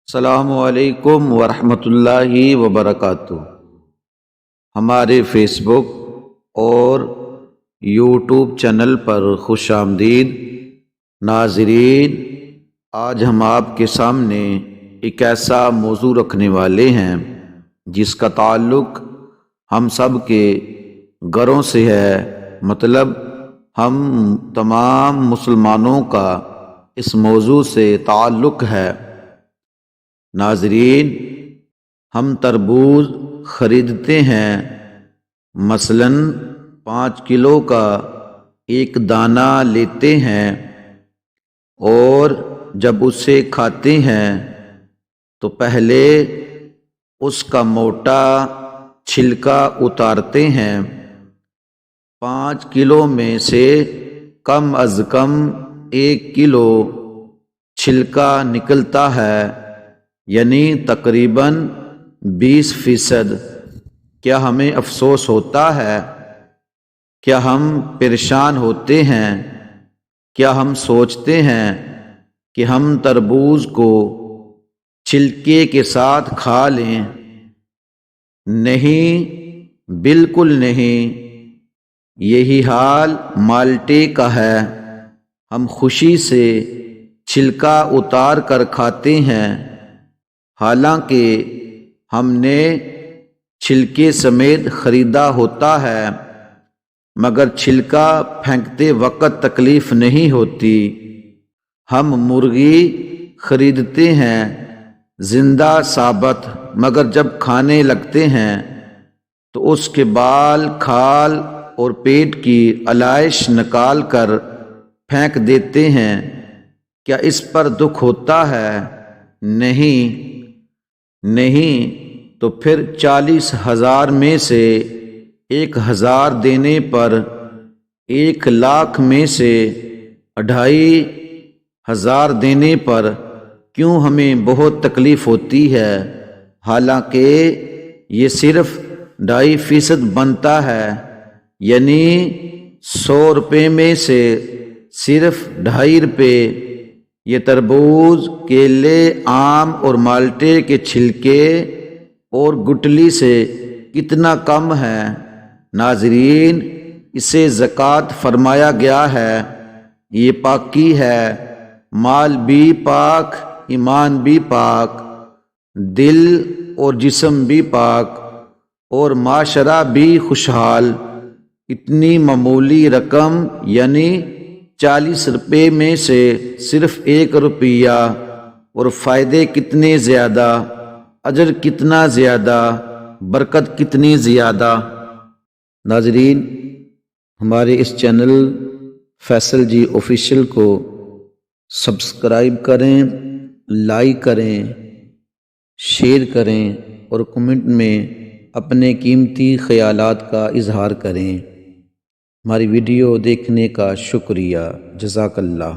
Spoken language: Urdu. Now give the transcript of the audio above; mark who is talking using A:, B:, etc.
A: السلام علیکم ورحمۃ اللہ وبرکاتہ۔ ہمارے فیس بک اور یوٹیوب چینل پر خوش آمدید ناظرین۔ آج ہم آپ کے سامنے ایک ایسا موضوع رکھنے والے ہیں جس کا تعلق ہم سب کے گھروں سے ہے، مطلب ہم تمام مسلمانوں کا اس موضوع سے تعلق ہے۔ ناظرین، ہم تربوز خریدتے ہیں، مثلاً 5 کلو کا ایک دانہ لیتے ہیں اور جب اسے کھاتے ہیں تو پہلے اس کا موٹا چھلکا اتارتے ہیں۔ 5 کلو میں سے کم از کم 1 کلو چھلکا نکلتا ہے، یعنی تقریباً 20%۔ کیا ہمیں افسوس ہوتا ہے؟ کیا ہم پریشان ہوتے ہیں؟ کیا ہم سوچتے ہیں کہ ہم تربوز کو چھلکے کے ساتھ کھا لیں؟ نہیں، بالکل نہیں۔ یہی حال مالٹے کا ہے۔ ہم خوشی سے چھلکا اتار کر کھاتے ہیں، حالانکہ ہم نے چھلکے سمیت خریدا ہوتا ہے، مگر چھلکا پھینکتے وقت تکلیف نہیں ہوتی۔ ہم مرغی خریدتے ہیں زندہ ثابت، مگر جب کھانے لگتے ہیں تو اس کے بال، کھال اور پیٹ کی علائش نکال کر پھینک دیتے ہیں۔ کیا اس پر دکھ ہوتا ہے؟ نہیں، تو پھر 40,000 میں سے 1,000 دینے پر 1,00,000 میں سے 2,500 دینے پر کیوں ہمیں بہت تکلیف ہوتی ہے، حالانکہ یہ صرف 2.5% بنتا ہے، یعنی 100 روپے میں سے صرف 2.5 روپے۔ یہ تربوز، کیلے، آم اور مالٹے کے چھلکے اور گٹلی سے کتنا کم ہے۔ ناظرین، اسے زکوٰۃ فرمایا گیا ہے۔ یہ پاکی ہے، مال بھی پاک، ایمان بھی پاک، دل اور جسم بھی پاک، اور معاشرہ بھی خوشحال۔ اتنی معمولی رقم یعنی 40 روپے میں سے صرف 1 روپیہ، اور فائدے کتنے زیادہ، اجر کتنا زیادہ، برکت کتنی زیادہ۔ ناظرین، ہمارے اس چینل فیصل جی آفیشیل کو سبسکرائب کریں، لائک کریں، شیئر کریں اور کمنٹ میں اپنے قیمتی خیالات کا اظہار کریں۔ ہماری ویڈیو دیکھنے کا شکریہ، جزاک اللہ۔